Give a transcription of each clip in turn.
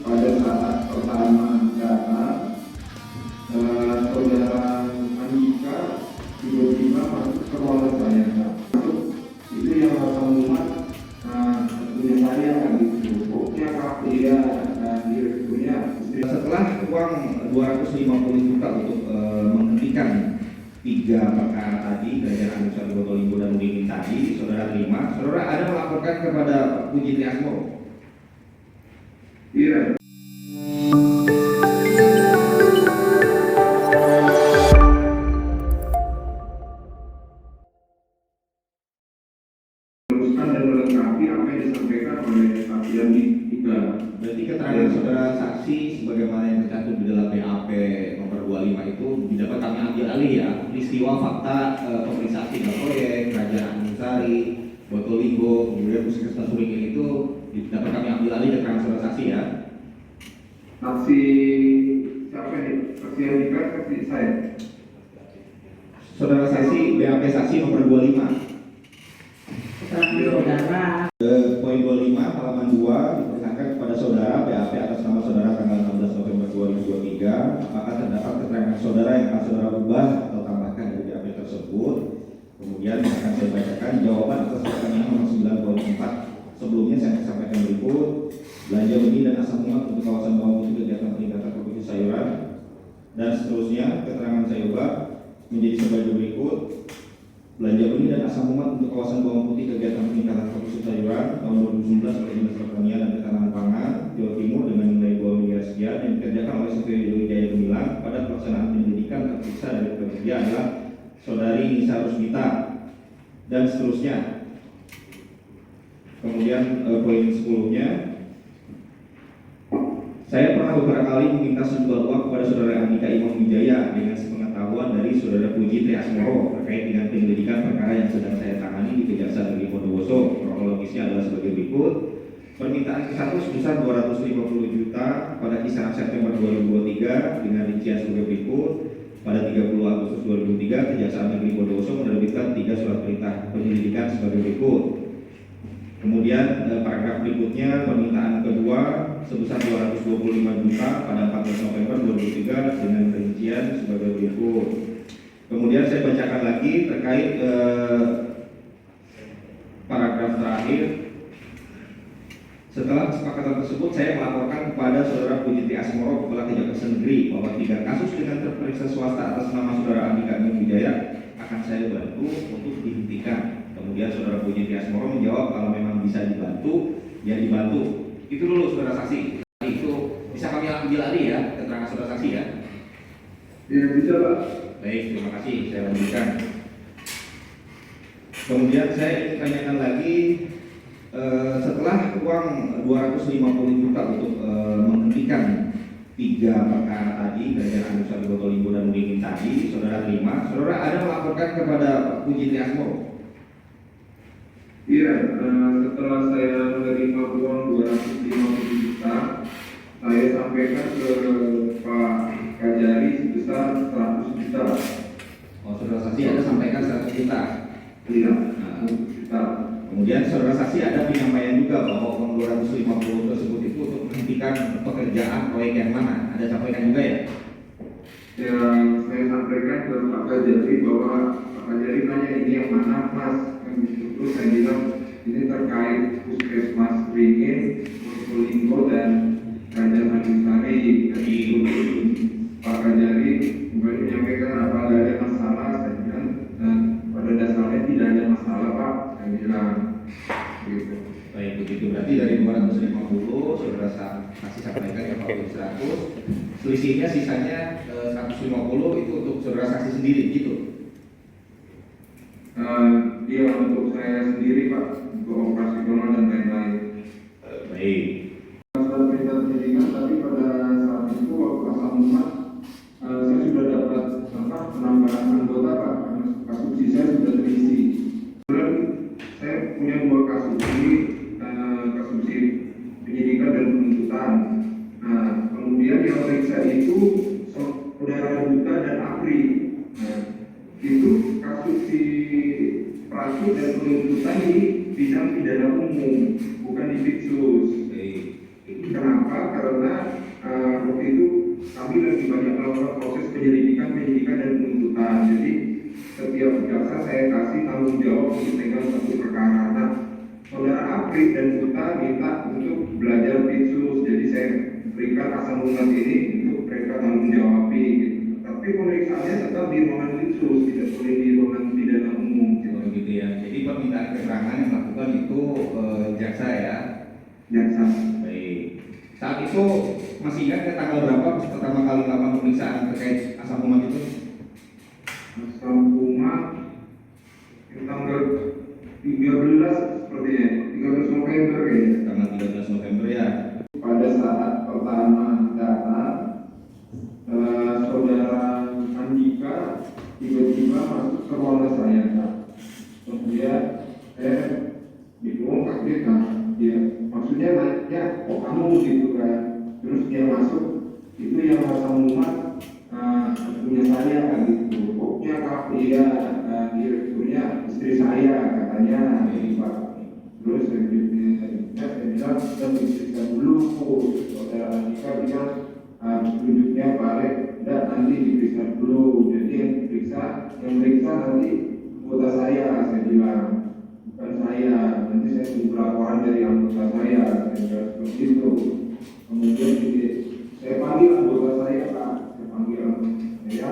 pada saat pertama datang, saudara Andika tiba-tiba masuk ke ruangan saya. Itu yang pengumuman punya saya gitu. Pokoknya dia dan direkturnya. Setelah uang 250 juta untuk menghentikan 3 perkara tadi, Ganjar Anusar Botolimbo dan Muhyiddin tadi, saudara terima, saudara ada melaporkan kepada Puji Triasmoro? Iya. Teruskan dan melengkapi apa yang disampaikan oleh saksi yang tiga. Berarti keterangan saudara saksi sebagaimana yang tercantum di dalam BAP nomor 25 itu dapat kami ambil alih ya, peristiwa fakta pemeriksaan 3 proyek, Kerajaan Anusari, Botolimbo, kemudian Puskesmas Suringil itu dapat kami ambil alih keterangan saudara saksi ya. Saksi siapa nih? Saksi yang tiga, saksi saya. Saudara saksi BAP saksi nomor 25. Saudara. Poin 25 halaman 2 dipersilakan kepada saudara BAP atas nama saudara tanggal 16 November 2023. Apakah terdapat keterangan saudara yang akan saudara ubah atau tambahkan dari BAP tersebut? Kemudian akan saya bacakan jawaban atas pertanyaan nomor 9.4. Sebelumnya saya akan sampaikan berikut: belanja benih dan asam urat untuk kawasan bawang putih kegiatan peningkatan produksi sayuran, dan seterusnya. Keterangan saya ubah menjadi sebagai berikut: belanja benih dan asam urat untuk kawasan bawang putih kegiatan peningkatan produksi sayuran tahun 2019 oleh Dinas Pertanian dan Ketahanan Pangan Jawa Timur dengan nilai 2 miliar sekian yang dikerjakan oleh Superior Wijaya Gemilang pada pelaksanaan penyelidikan. Terperiksa dari pekerja adalah saudari Nisa Rusmita, dan seterusnya. Kemudian poin 10-nya, saya pernah beberapa kali meminta sejumlah uang kepada saudara Andika Imam Wijaya dengan sepengetahuan dari saudara Puji Triasmoro terkait dengan penyelidikan perkara yang sedang saya tangani di Kejaksaan Negeri Bondowoso. Kronologisnya adalah sebagai berikut: permintaan ke-1 sebesar 250 juta pada kisaran September 2023 dengan rincian sebagai berikut: pada 30 Agustus 2003 Kejaksaan Negeri Bondowoso menerbitkan 3 surat perintah penyelidikan sebagai berikut. Kemudian paragraf berikutnya, permintaan kedua sebesar 225 juta pada 14 November 2003 dengan rincian sebagai berikut. Kemudian saya bacakan lagi terkait paragraf terakhir. Setelah kesepakatan tersebut, saya melaporkan kepada saudara Puji Triasmoro Kepala Kejaksaan Negeri bahwa 3 kasus dengan terperiksa swasta atas nama saudara Andika Imam Wijaya akan saya bantu untuk dihentikan. Kemudian saudara Puji Triasmoro menjawab kalau memang bisa dibantu, ya dibantu. Itu dulu saudara saksi. Itu bisa kami ambil alih ya keterangan saudara saksi ya. Ya bisa Pak. Baik, terima kasih. Saya lanjutkan. Kemudian saya ingin tanyakan lagi, setelah uang 250 juta untuk menghentikan 3 perkara tadi, Ganjar Anusar Botolimbo dan Muhyiddin tadi, saudara terima, saudara ada melaporkan kepada Puji Triasmoro? Iya, setelah saya menerima uang 250 juta, saya sampaikan ke Pak Kajari sebesar 100 juta. Oh, saudara saksi ada sampaikan 100 juta? Iya, Nah, 100 juta. kemudian saudara saksi ada penyampaian juga bahwa uang 250 tersebut itu untuk menghentikan pekerjaan proyek yang mana? Ada sampaikan juga ya? Yang saya sampaikan ke Pak Kajari bahwa Pak Kajari nanya ini yang mana Mas? Terus saya bilang ini terkait Puskesmas Suringil, Botolimbo dan Kerajaan Anusari. Jadi Pak Kajari kemudian menyampaikan apakah ada masalah, saya bilang, dan pada dasarnya tidak ada masalah Pak, saya bilang gitu. Baik, begitu berarti dari 250 saudara saksi sampaikan ya Pak 100, selisihnya sisanya 150 itu untuk saudara saksi sendiri gitu. Dia untuk saya sendiri Pak, untuk operasional dan lain-lain. Baik. Masalah perintah penyelidikan, tapi pada saat itu waktu asal umat saya sudah dapat penambahan anggota Pak, kasus saya sudah terisi. Kemudian saya punya 2 kasus penyidikan dan penuntutan. Nah, kemudian yang periksa itu saudara Duta dan Apri. Nah, itu kasus si pelaku dan penuntutan di bidang pidana umum, bukan di Fiksus. Kenapa? Karena waktu itu kami lagi banyak melakukan proses penyidikan dan penuntutan. Jadi setiap jaksa saya kasih tanggung jawab untuk pegang satu perkara. Nah, saudara Apri dan Uta minta untuk belajar pitsus. Jadi saya berikan asam urat ini untuk mereka tanggung jawabi. Gitu. Tapi pemeriksaannya tetap di ruangan pitsus, tidak boleh di ruangan pidana umum. Gitu. Oh, gitu ya. Jadi permintaan keterangan yang melakukan itu jaksa ya. Jaksa. Baik. Saat itu masih ingat ke tanggal berapa pertama kali melakukan pemeriksaan terkait asam umat itu? Asam umat tanggal 13 sepertinya, 13 November kayaknya. Tanggal 13 November ya. Pada saat pertama datang, saudara Andika tiba-tiba masuk ke ruangan saya. Kemudian bingung, kaget kan dia, maksudnya nanya kok kamu gitu kan. Terus dia masuk, itu yang asam umat punya saya kan gitu. Pokoknya dia direkturnya istri saya katanya ini Pak. Terus saya bilang kita periksa dulu. Saudara Andika bilang tunjuknya balik, tidak nanti diperiksa dulu. Jadi yang periksa nanti anggota saya bilang, bukan saya. Nanti saya tunggu laporan dari anggota saya seperti itu. Kemudian saya panggil anggota saya Pak, saya panggil anggota saya.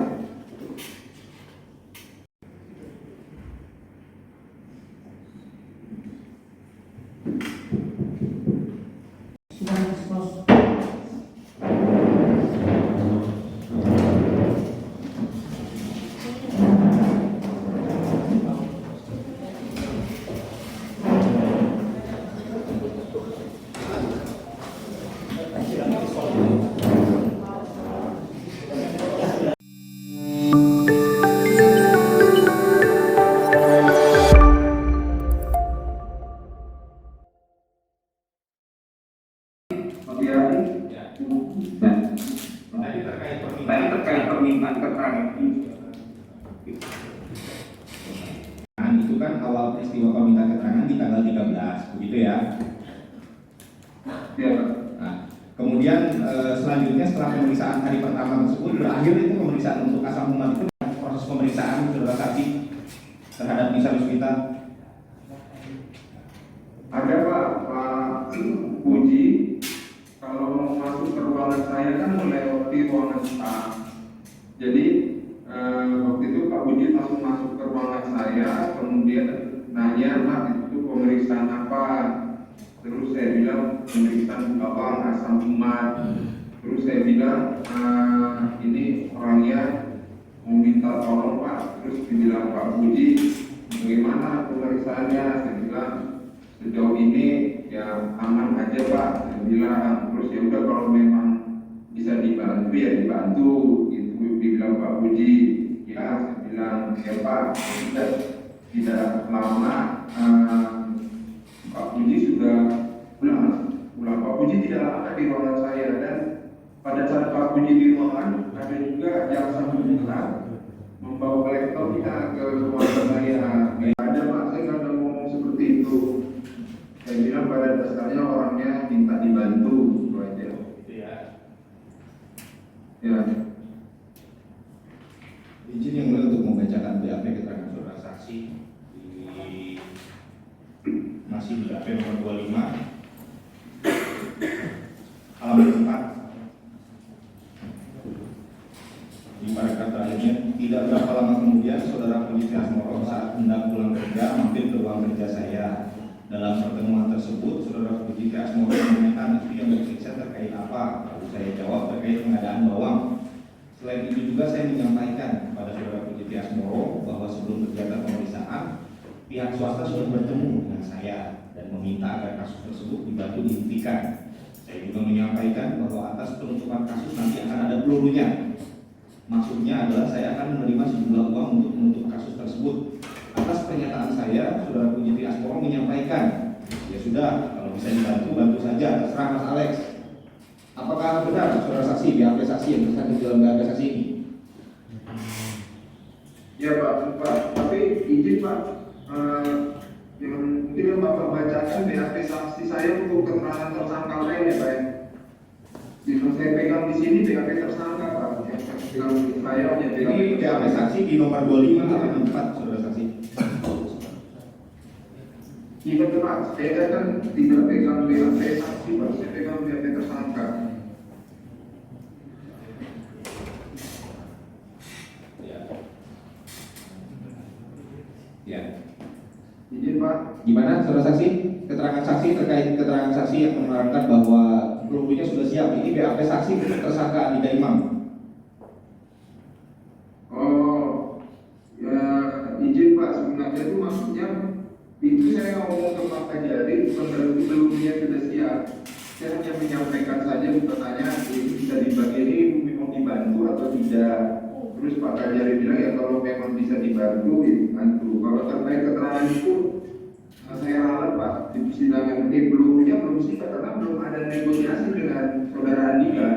Terkait permintaan keterangan itu kan awal peristiwa permintaan keterangan di tanggal 13, begitu ya? ya. Nah, kemudian selanjutnya setelah pemeriksaan hari pertama tersebut berakhir itu pemeriksaan untuk asam umat itu, proses pemeriksaan saudara saksi terhadap Nisa Lusmita. Ada Pak Puji, kalau mau masuk ke ruangan saya kan melewati ruangan staff. Jadi waktu itu Pak Puji langsung masuk ke ruangan saya, kemudian nanya, Pak itu pemeriksaan apa? Terus saya bilang pemeriksaan bawang asam umat. Terus saya bilang ini orangnya mau minta tolong Pak. Terus dibilang Pak Puji, bagaimana pemeriksaannya? Saya bilang sejauh ini ya aman aja Pak. Saya bilang terus ya udah kalau memang bisa dibantu ya dibantu. Itu dibilang Pak Puji. Ya saya bilang ya Pak, tidak lama Pak Puji sudah pulang. Pak Puji tidak lama di ruangan saya, dan pada saat Pak Puji di ruangan ada juga jaksa penuntut membawa laptopnya ke ruangan saya. Ada Pak, saya nggak ada ngomong seperti itu. Saya bilang pada dasarnya orangnya minta dibantu, itu aja. Ya. Izin yang mulia untuk membacakan BAP keterangan saudara saksi masih di BAP nomor 25 halaman 4. Di paragraf terakhirnya, tidak berapa lama kemudian saudara Puji Asmoro saat hendak pulang kerja mampir ke ruang kerja saya. Dalam pertemuan tersebut, saudara Puji Asmoro menanyakan itu yang diperiksa terkait apa. Lalu saya jawab terkait pengadaan bawang. Selain itu juga saya menyampaikan kepada saudara Puji Asmoro bahwa sebelum kegiatan pemeriksaan, pihak swasta sudah bertemu dengan saya dan meminta agar kasus tersebut dibantu dihentikan. Saya juga menyampaikan bahwa atas penutupan kasus nanti akan ada pelurunya. Maksudnya adalah saya akan menerima sejumlah uang untuk menutup kasus tersebut. Atas pernyataan saya, saudara Puji Asmoro menyampaikan, ya sudah, kalau bisa dibantu, bantu saja, terserah Mas Alex. Apakah benar saudara saksi BAP saksi yang tercantum dalam BAP saksi ini? Ya Pak, tapi izin Pak, yang mungkin Bapak bacakan BAP saksi saya untuk keterangan tersangka lain ya Pak. Yang saya pegang di sini BAP tersangka Pak. Yang saya pegang di saya hanya Ini BAP saksi di nomor 25 halaman 4, saudara saksi. Iya Pak, saya kan tidak pegang BAP saksi Pak, saya pegang BAP tersangka. Ya. Izin Pak. Gimana saudara saksi? Keterangan saksi terkait keterangan saksi yang menerangkan bahwa pelurunya sudah siap. Ini BAP saksi untuk tersangka Andika Imam. Oh, ya izin Pak, sebenarnya itu maksudnya itu saya ngomong ke Pak Kajari bukan berarti pelurunya sudah siap. Saya hanya menyampaikan saja bertanya ini bisa dibagi ini memang dibantu atau tidak. Terus Pak Kajari bilang ya kalau memang bisa dibantu, dibantu. Kalau terkait keterangan itu saya ralat Pak di persidangan ini pelurunya belum siap karena belum ada negosiasi dengan saudara Andika.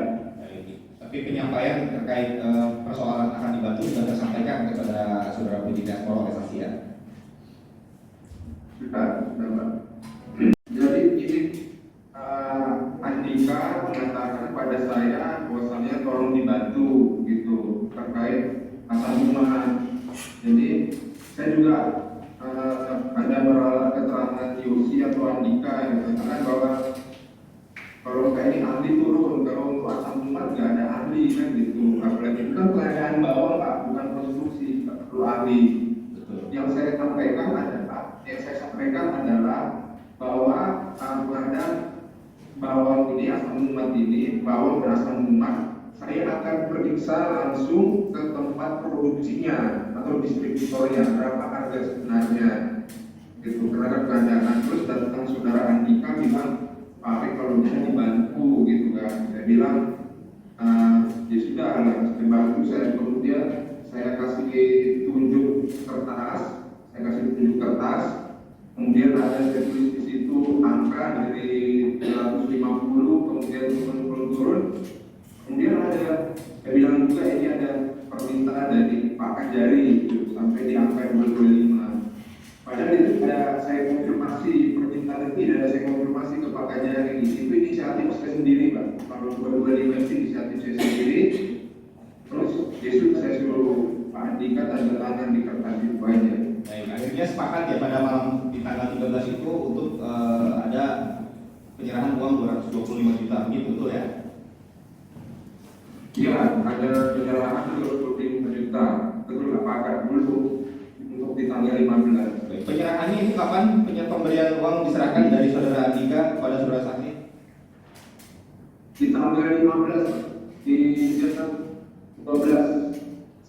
Tapi penyampaian terkait persoalan akan dibantu sudah tersampaikan kepada saudara Budi Daskoro oleh saksi ya. Sudah Pak. Jadi ini Andika mengatakan pada saya bahwasannya tolong dibantu gitu terkait asal rumah. Jadi saya juga ada meralat keterangan Yosi atau Andika yang mengatakan bahwa kalau kayak ini ahli turun, kalau untuk asam umat nggak ada ahli kan gitu. Apalagi itu kan pengadaan bawah Pak, bukan konstruksi, nggak perlu ahli. Yang saya sampaikan adalah bahwa pengadaan bawang ini asam umat ini, bawang dan asam umat, saya akan periksa langsung ke tempat produksinya atau distributornya berapa harga sebenarnya gitu terhadap keadaan. Terus datang saudara Andika bilang Pak kalau bisa dibantu gitu kan. Saya bilang ya sudah lah dibantu. Saya kemudian saya kasih tunjuk kertas, kemudian ada saya tulis di situ angka dari 350 kemudian turun. Kemudian ada saya bilang juga ini ada permintaan dari Pak Kajari gitu, sampai di angka 225. Padahal itu ada saya konfirmasi permintaan ini, ada saya konfirmasi ke Pak Kajari itu inisiatif saya sendiri Pak. Kalau 225 itu inisiatif saya sendiri. Terus besok saya suruh Pak Andika tanda tangan di kertas itu aja. Baik, akhirnya sepakat ya pada malam di tanggal 13 itu untuk ada penyerahan uang 225 juta, gitu betul ya? Iya, ada penyerahan 225 juta, betul sepakat dulu untuk di tanggal 15. Baik, penyerahannya itu kapan pemberian uang diserahkan dari saudara Andika kepada saudara saksi? Di tanggal 15 di jam 12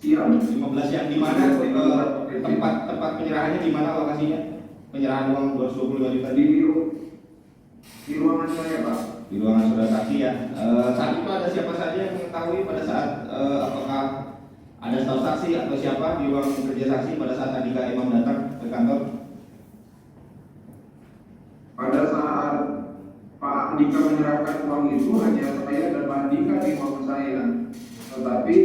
siang. 15 siang di mana tempat penyerahannya di mana lokasinya? Penyerahan uang 225 juta Di ruangan saya Pak. Di ruangan saudara saksi ya. Saat itu ada siapa saja yang mengetahui pada saat apakah ada staf saksi atau siapa di ruang kerja saksi pada saat Andika Imam datang ke kantor? Pada saat Pak Andika menyerahkan uang itu hanya saya dan Pak Andika di ruangan saya. Tetapi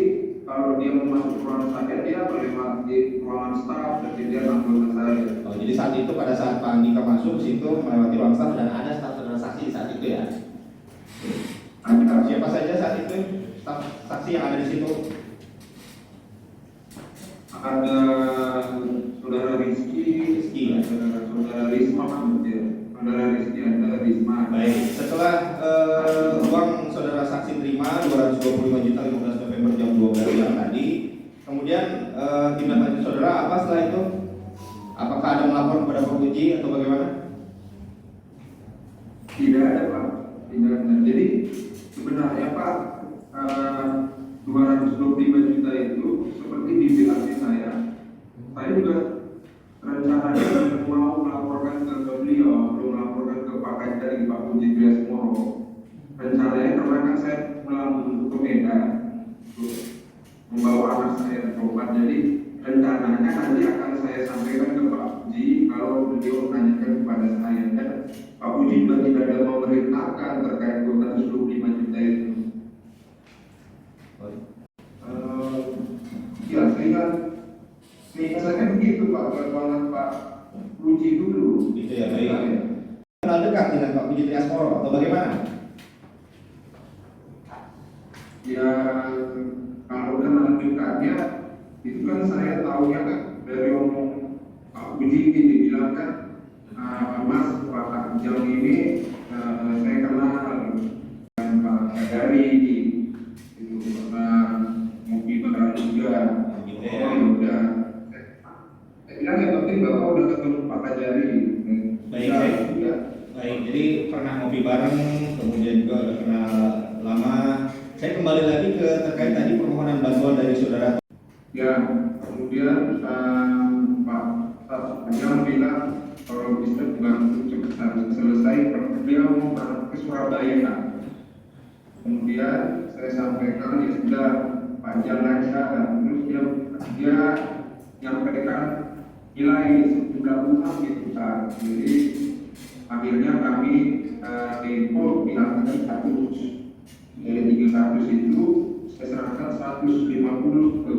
kalau dia mau masuk ruangan saya, dia melewati di ruangan staf dan dia anggota saya. Oh, jadi saat itu pada saat Pak Andika masuk situ melewati ruang staf dan ada staf saudara saksi di saat itu ya? Ada Siapa saja saat itu staf saksi yang ada di situ? ada saudara Rizky, Ya. saudara Risma, saudara Rizky ada Risma. Baik, setelah uang saudara saksi terima 225 juta 15 November jam 12 siang tadi, kemudian tindak lanjut saudara apa setelah itu? Apakah ada melapor kepada Pak Puji atau bagaimana? Tidak ada Pak, tidak ada. Jadi sebenarnya Pak 225 juta itu seperti di BAP saya juga rencananya mau melaporkan ke beliau, belum melaporkan ke Pak Kajari, Pak Puji Triasmoro. Rencananya karena kan saya pulang ke Medan membawa anak saya berobat, jadi rencananya nanti akan saya sampaikan ke Pak Puji kalau beliau menanyakan kepada saya, dan Pak Puji juga tidak ada memerintahkan terkait 225 juta itu. Ya, sehingga saya begitu Pak, perjuangan Pak Puji dulu. Itu ya, baik. Kenal dekat dengan Pak Puji Triasmoro atau bagaimana? Ya, kalau lanjutannya itu kan saya tahunya kan dari omong Pak Budi dibilang kan, Mas Pak Jam ini saya kenal dengan Pak Kadari itu pernah ngopi bareng juga. Gitu Oh ya. ya udah, saya bilang yang penting Bapak udah ketemu Pak Kadari. Baik, Ya, baik. ya. Baik, jadi pernah ngopi bareng, kemudian juga udah kenal lama. Saya kembali lagi ke terkait tadi permohonan bantuan dari saudara. Ya, kemudian Pak Jam bilang kalau bisa bukan harus selesai, dia mau berangkat ke Surabaya kan. Kemudian saya sampaikan ya sudah panjang aja, terus dia nyampaikan nilai sejumlah uang gitu kan. Jadi akhirnya kami info bilang 100 dari 300 itu saya serahkan 150 ke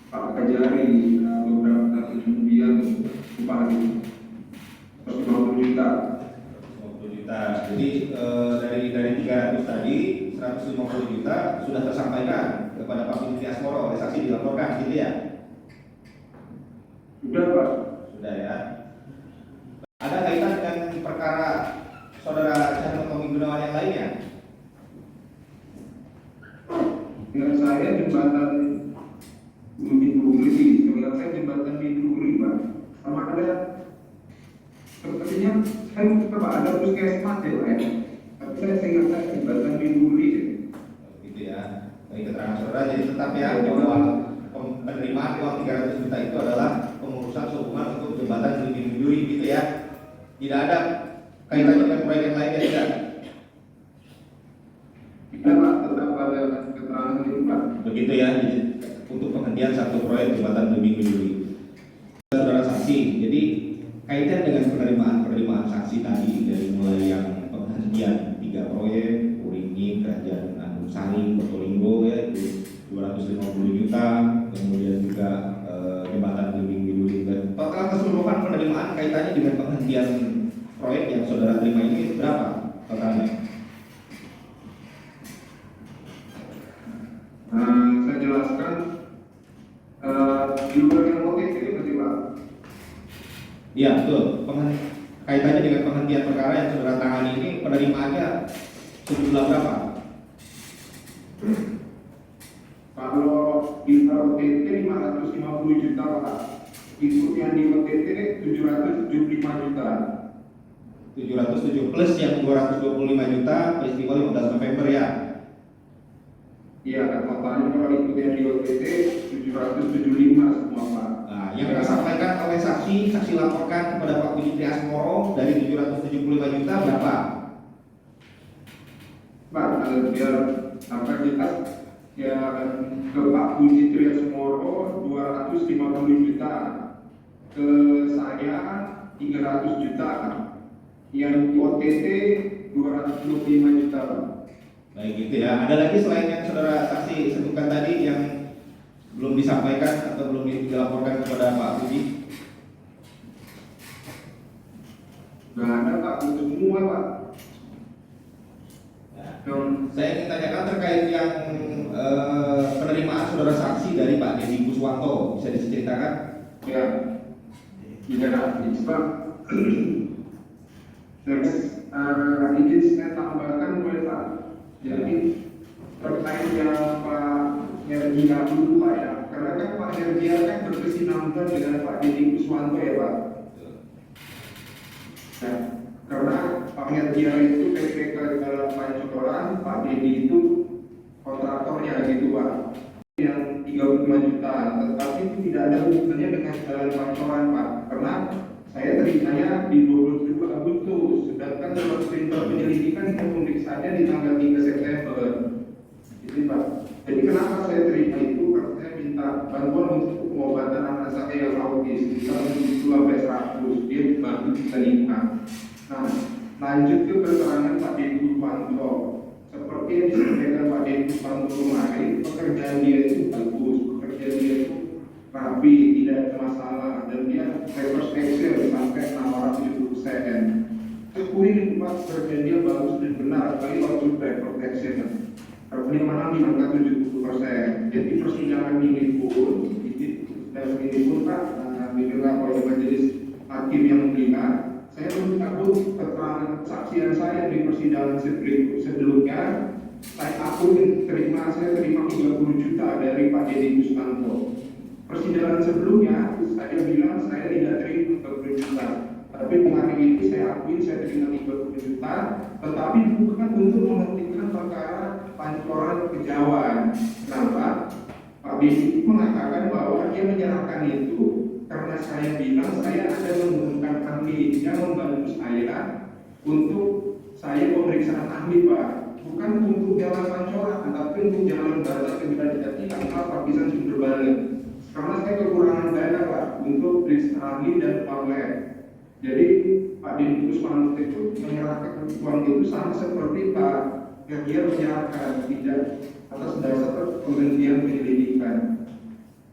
Pak Kajari beberapa hari kemudian upah 150 juta. 50 juta. Jadi dari 300 tadi 150 juta sudah tersampaikan kepada Pak Budi Asmoro oleh saksi dilaporkan gitu ya? Sudah Pak. Sudah ya. Ada kaitan dengan perkara saudara Chandra Tommy Gunawan yang lainnya? Dengan saya jembatan Biduri, dengan saya jembatan Biduri Pak. Sama ada sepertinya saya lupa Pak, ada puskesmas ya Pak ya. Tapi saya ingat jembatan Biduri. Gitu ya. Dari keterangan saudara jadi tetap ya bahwa penerimaan uang 300 juta itu adalah pengurusan sehubungan untuk jembatan Biduri gitu ya. Tidak ada kaitannya dengan proyek yang lainnya tidak? Tidak Pak, tetap ada keterangan itu Pak. Begitu ya, jadi untuk penghentian satu proyek jembatan Biduri. Saudara saksi, jadi kaitan dengan penerimaan saksi tadi dari mulai yang penghentian 3 proyek, Uringi, Kerajaan Agung Sari, Probolinggo ya itu 250 juta, kemudian juga jembatan Biduri dan total keseluruhan penerimaan kaitannya dengan penghentian proyek yang saudara terima ini berapa totalnya? Saya jelaskan di luar yang OTT ini berarti Pak. Iya betul. Kaitannya dengan penghentian perkara yang saudara tangani ini penerimaannya sejumlah berapa? Kalau di OTT 550 juta Pak. Itu yang di OTT 775 juta. 707 plus yang 225 juta peristiwa 15 November ya. Iya, totalnya kalau itu yang di OTT 775 semua Pak. Nah, yang disampaikan oleh saksi laporkan kepada Pak Budi Asmoro dari 775 juta berapa? Pak, biar apa kita ya ke Pak Budi Triasmoro 250 juta, ke saya 300 juta, yang di OTT 225 juta. Baik gitu ya. Ada lagi selain yang saudara saksi sebutkan tadi yang belum disampaikan atau belum dilaporkan kepada Pak Budi? Nggak ada Pak, itu semua Pak. Saya ingin tanyakan terkait yang penerimaan saudara saksi dari Pak Deddy Kuswanto, bisa diceritakan? Ya, tidak Pak. Terus izin saya tambahkan boleh Pak. Jadi terkait yang Pak Herdia dulu Pak ya, karena kan Pak Herdia kan berkesinambungan dengan Pak Deddy Kuswanto ya Pak. Nah, karena Pak Herdia itu PPK dalam Pancoran, Pak Deddy itu kontraktornya gitu Pak. Yang 35 juta, tetapi itu tidak ada hubungannya dengan jalan Pancoran Pak, karena saya terimanya di 22 Agustus, sedangkan dalam perintah penyelidikan itu pemeriksaannya di tanggal 3 September. Jadi Pak, jadi kenapa saya terima itu? Karena saya minta bantuan untuk pengobatan anak saya yang autis, bisa 70-100, dia baru bisa nikah. Nah, lanjut ke keterangan Pak Deddy Kuswanto. Seperti yang disampaikan Pak Deddy Kuswanto kemarin, pekerjaan dia itu bagus, pekerjaan dia itu rapi, tidak ada masalah, dan dia reverse excel sampai 670%. Syukuri di tempat pekerjaan dia bagus dan benar, apalagi waktu back protection. penerimaan di angka 70%. Jadi persidangan ini pun Pak, bila oleh majelis hakim yang mulia, saya pun takut keterangan kesaksian saya di persidangan sebelumnya. Saya terima 30 juta dari Pak Deddy Gustanto. Persidangan sebelumnya saya bilang saya tidak terima 30 juta. Tapi hari ini saya akui saya terima 30 juta, tetapi bukan untuk menghentikan perkara pancoran kejauhan. Kenapa? Pak Deddy mengatakan bahwa dia menyerahkan itu karena saya bilang saya ada menggunakan ahli yang membantu saya untuk saya pemeriksaan ahli, Pak. Bukan untuk jalan pancoran, tapi untuk jalan batas Kejati tanpa lapisan sumber balik. Karena saya kekurangan dana, Pak, untuk periksa ahli dan lab. Jadi Pak Deddy Gustanto itu menyerahkan uang itu sama seperti Pak dia menyerahkan, tidak atas dasar penghentian penyelidikan.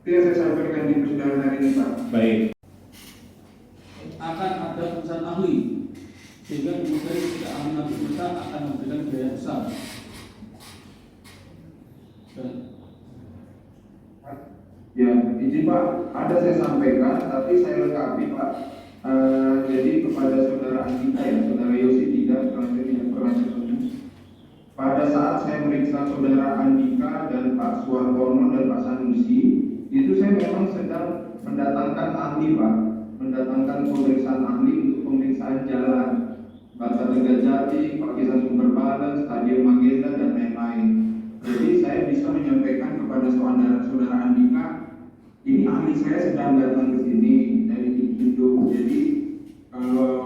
Itu yang saya sampaikan di persidangan hari ini, Pak. Baik. Akan ada putusan ahli, sehingga kemudian jika ahli nanti besar akan memberikan biaya besar. Ya, izin Pak, ada saya sampaikan, tapi saya lengkapi Pak. Jadi kepada saudara Andika ya, saudara Yosi tidak, karena saya tidak pernah ketemu. Pada saat saya meriksa saudara Andika dan Pak Suwartono dan Pak Sanusi, itu saya memang sedang mendatangkan ahli, Pak, mendatangkan pemeriksaan ahli untuk pemeriksaan jalan, Batas Tegajati, Pakisan Sumber Badan, Stadion Magenta dan lain-lain. Jadi saya bisa menyampaikan kepada saudara Andika, ini ahli saya sedang datang ke sini dari itu. Jadi kalau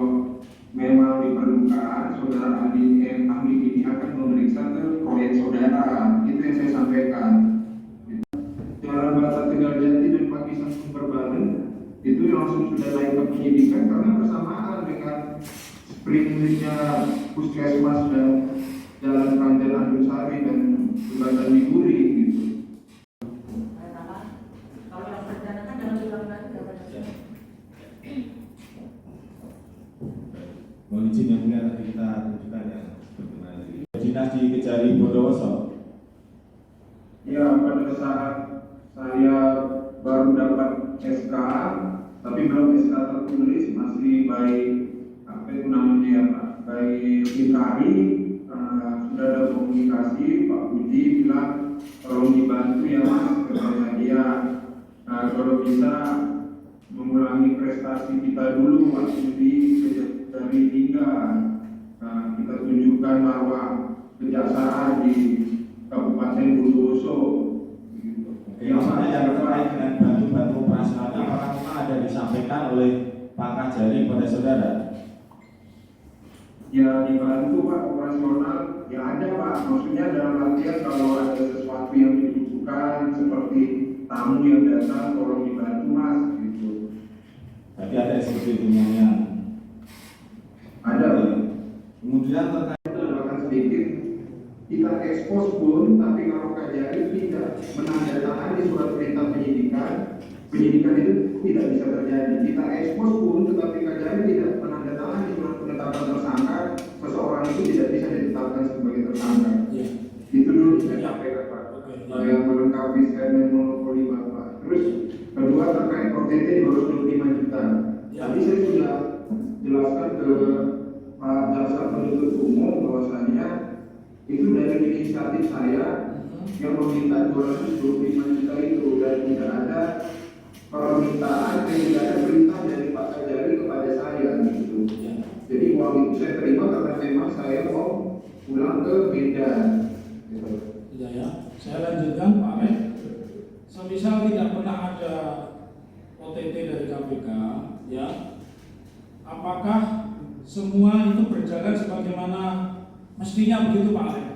memang diperlukan, saudara ahli ini akan memeriksa ke proyek saudara. Itu yang saya sampaikan. Jalan Batas Tegajati dan Pakisan Sumber Badan itu langsung sudah naik ke penyidikan karena bersamaan dengan springnya Puskesmas dan Jalan Kanjeng Anusari dan Jembatan Liguri gitu. Kalau yang berencana kan jangan diulang lagi. Mohon izin yang mulia tadi kita tunjukkan ya dinas di Kejari Bondowoso. Ya, pada saat saya baru dapat SK, tapi belum SK tertulis, masih baik apa itu namanya ya Pak, baik Fitari, sudah ada komunikasi. Pak Budi bilang tolong dibantu ya Mas, kepada dia. Kalau bisa mengulangi prestasi kita dulu waktu dari Liga, kita tunjukkan bahwa kejaksaan di Kabupaten Bondowoso. Yang mana yang terkait dengan bantu-bantu operasional, apakah memang ada disampaikan oleh Pak Kajari kepada saudara? Ya dibantu Pak operasional, ya ada Pak. Maksudnya dalam artian kalau ada sesuatu yang dibutuhkan seperti tamu yang datang, tolong dibantu Mas gitu. Tapi ada seperti itu yang Ada Pak. kemudian terkait Bahkan sedikit kita ekspos pun, tapi kalau Kajari tidak menandatangani surat perintah penyidikan itu tidak bisa terjadi. Kita ekspos pun, tetapi Kajari tidak menandatangani surat penetapan tersangka, seseorang itu tidak bisa ditetapkan sebagai tersangka. Ya. Itu dulu saya sampaikan Pak. Yang melengkapi statement monopoli Bapak. Terus kedua terkait OTT 225 juta. Tadi saya sudah jelaskan ke Pak Jaksa Penuntut Umum bahwasanya itu dari inisiatif saya yang meminta 225 juta itu, dan tidak ada permintaan dan tidak ada perintah dari Pak Kajari kepada saya gitu. Jadi uang itu saya terima karena memang saya mau pulang ke Medan. Tidak ya. Saya lanjutkan Pak Alex. Semisal tidak pernah ada OTT dari KPK, ya, apakah semua itu berjalan sebagaimana mestinya begitu Pak Alex?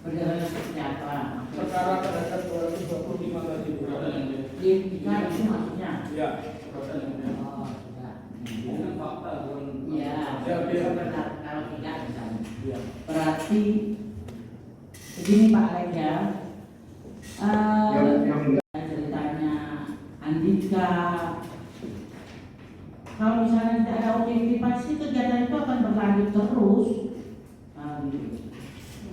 Berjalan seperti apa? Perkara terhadap 225 tadi berada yang Di kita itu maksudnya. ya, berada yang Oh, tidak. bukan fakta, bukan. Iya. Ya, dia Benar. Kalau tidak misalnya. ya. Berarti begini Pak Alex ya. Yang Ceritanya Andika. Kalau misalnya tidak ada OTT pasti kegiatan itu akan berlanjut terus.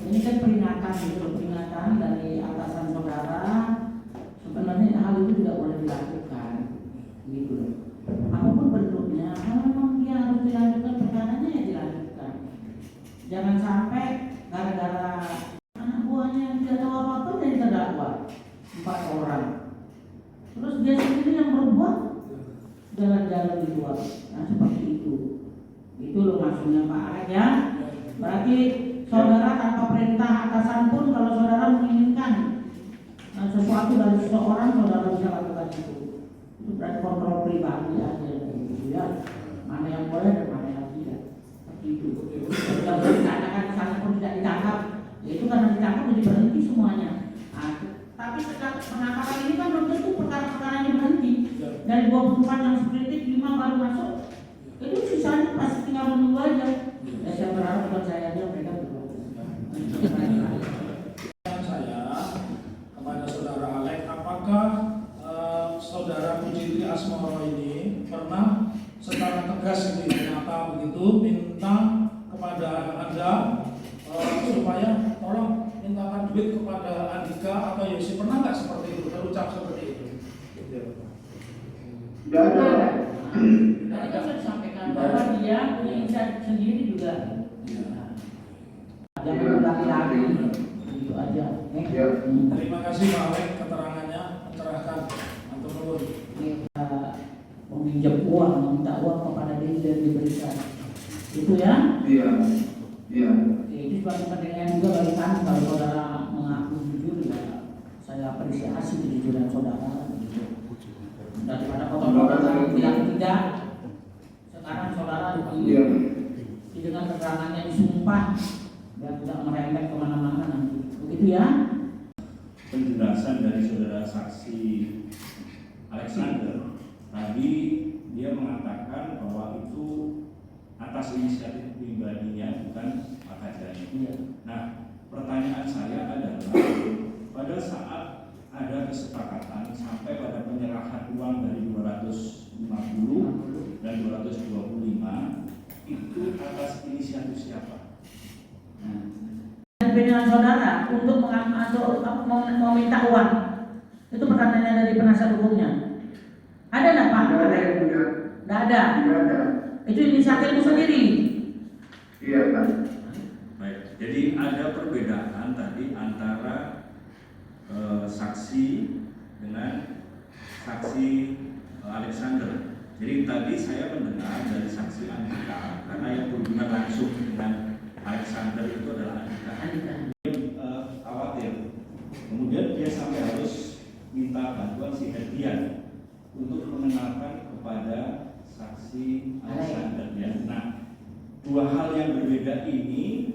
Ini kan peringatan. peringatan itu, peringatan dari atasan saudara. Sebenarnya hal itu tidak boleh dilakukan, gitu loh. Apapun bentuknya, kalau memang dia harus dilanjutkan perkaranya ya dilanjutkan. Jangan sampai gara-gara anak buahnya yang tidak tahu apa-apa jadi terdakwa 4 orang. Terus dia sendiri yang berbuat jalan-jalan di luar. Nah seperti itu. Itu loh maksudnya Pak Alek ya. Berarti saudara tanpa perintah atasan pun kalau saudara menginginkan sesuatu dari seseorang, saudara bisa lakukan itu. Itu berarti kontrol pribadi aja gitu ya. Mana yang boleh dan mana yang tidak. Seperti itu. Kalau dikatakan misalnya pun tidak ditangkap, ya itu karena ditangkap jadi berhenti semuanya. Nah, tapi penangkapan ini kan belum tentu perkara-perkaranya berhenti. Dari 24 yang seprindik 5 baru masuk. Itu sisanya pasti tinggal menunggu aja. Ya saya berharap bukan saya aja mereka berdua. Saya kepada saudara Alek, apakah saudara Pujitri Asmoro ini pernah secara tegas ini nyata begitu minta kepada Anda supaya tolong mintakan duit kepada Andika atau Yosi, pernah nggak seperti itu, terucap seperti itu? Tidak ada. Nah, itu sudah disampaikan bahwa dia punya inisiatif sendiri juga. Jangan laki-laki, itu aja. Ya. Terima kasih Pak Alek, keterangannya mencerahkan. Antum nuwun. Meminjam uang, meminta uang kepada diri dan diberikan. Itu ya. Iya. Iya. Itu sebagai penilaian juga bagi kami kalau saudara mengaku jujur ya. Saya apresiasi kejujuran saudara. Gitu. Daripada kotor-kotor tidak. Sekarang saudara Iya. dengan keterangannya disumpah biar tidak merembet kemana-mana nanti. Begitu ya. Penjelasan dari saudara saksi Alexander tadi, dia mengatakan bahwa itu atas inisiatif pribadinya, bukan Pak Kajari. Iya. Nah, pertanyaan saya adalah pada saat ada kesepakatan sampai pada penyerahan uang dari 250 dan 225 itu atas inisiatif siapa? Dengan saudara untuk meminta uang itu pertanyaannya dari penasihat hukumnya. Ada nggak Pak? Tidak ada. Tidak ada. Itu inisiatifmu sendiri. Iya kan. Baik, jadi ada perbedaan tadi antara saksi dengan saksi Alexander. Jadi tadi saya mendengar dari saksi Andika, karena yang berhubungan langsung dengan Alexander itu adalah Andika. Khawatir, kemudian dia sampai harus minta bantuan si Herdian untuk mengenalkan kepada saksi Alexander. Ya. Nah, dua hal yang berbeda ini,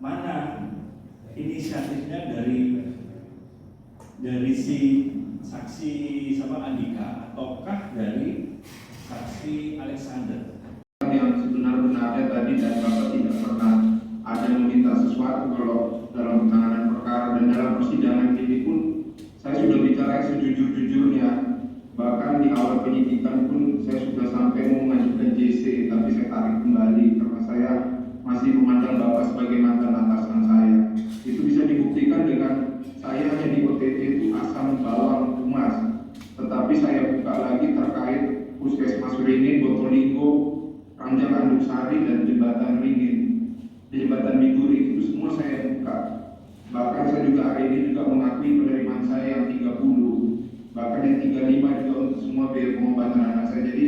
mana inisiatifnya dari si saksi sama Andika ataukah dari saksi Alexander? Yang sebenar-benarnya tadi dan Bapak tidak pernah ada meminta sesuatu kalau dalam penanganan perkara dan dalam persidangan ini pun saya sudah bicara sejujur-jujurnya. Bahkan di awal penyidikan pun saya sudah sampai mau mengajukan JC, tapi saya tarik kembali karena saya masih memandang Bapak sebagai mantan atasan saya. Itu bisa dibuktikan dengan saya hanya di OTT itu asam bawang emas, tetapi saya buka lagi terkait Puskesmas Ringin, Botolinggo, Ranjang Anduksari dan Jembatan Ringin, Jembatan Miduri, itu semua saya buka. Bahkan saya juga hari ini juga mengakui penerimaan saya yang 30, bahkan yang 35 juga untuk semua biaya pengobatan anak saya. Jadi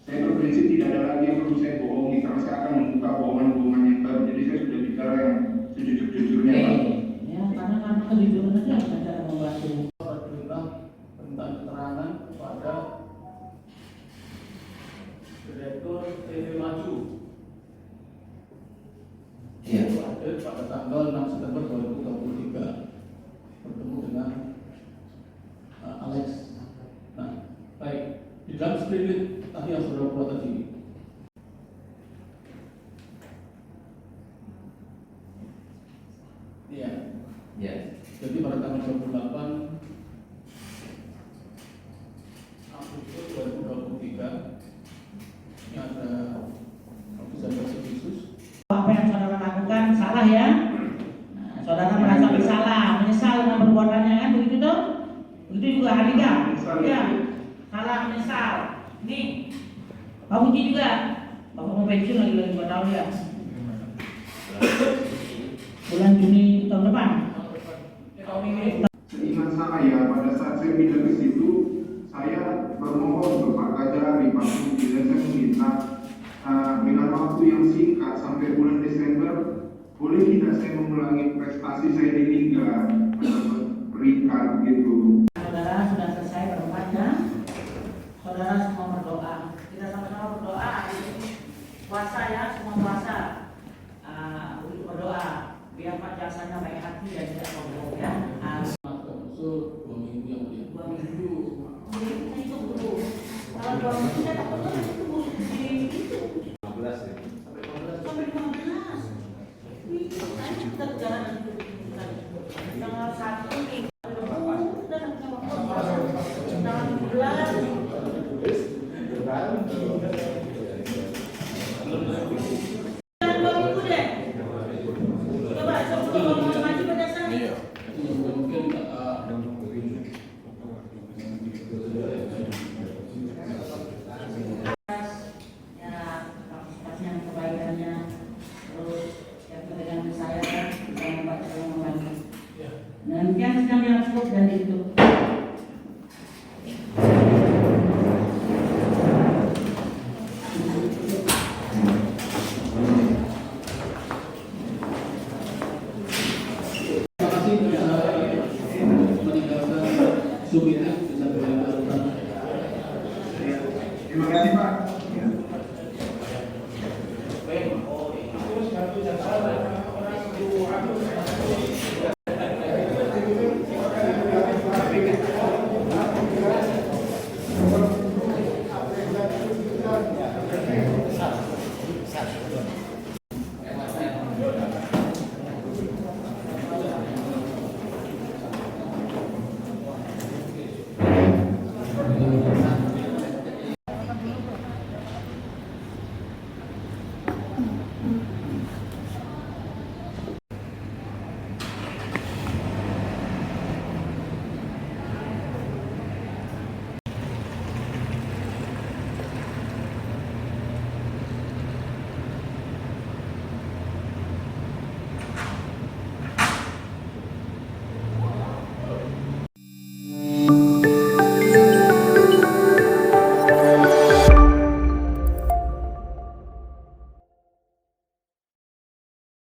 saya berprinsip tidak ada lagi yang perlu saya bohongi karena saya akan membuka bohongan-bohongan yang baru. Jadi saya sudah bicara yang sejujur-jujurnya, Pak. Ya, karena kejujuran itu yang cara membantu. Perintah tentang keterangan kepada Direktur TV Maju. Iya. Itu hadir pada tanggal 6 September 2023 bertemu dengan Alex. Nah, baik, di dalam sprindik tadi yang saudara buat tadi. Iya. Iya. Jadi pada tanggal 28 Agustus 2023 ini ada observasi khusus. Apa yang saudara lakukan salah ya. Nah, Kaliga. Ya. Salah menyesal. Nih. Pak Muji juga. Bapak mau pensiun lagi 2 tahun ya. Bulan Juni tahun depan. Seingat saya pada saat saya pindah ke situ, saya bermohon ke Pak Kajari, Pak Muji, dan saya meminta dengan waktu yang singkat sampai bulan Desember, boleh tidak saya mengulangi prestasi saya di Liga peringkat gitu. Saudara sudah selesai berempatnya. Saudara semua berdoa. Kita sama-sama berdoa. Puasa ya, semua puasa. Untuk berdoa biar Pak Jaksanya baik hati dan tidak sombong ya. Usul 2 minggu yang mulia. 2 minggu. Jadi kita itu dulu. Kalau 2 minggu saya takutnya itu buruk di itu. 15 ya. Sampai 15. Itu saya kita jalan itu. Tanggal 1 nih. Udah sama puasa. Tanggal 17. Jangan 2 minggu deh. Coba sebelum mau maju pada saat. Mungkin ya partisipasinya kebaikannya terus yang dengan saya bisa membaca dan membantu dan yang sedang dilakukan dan itu terima kasih bisa meninggalkan Subini bisa berjalan. Terima kasih Pak.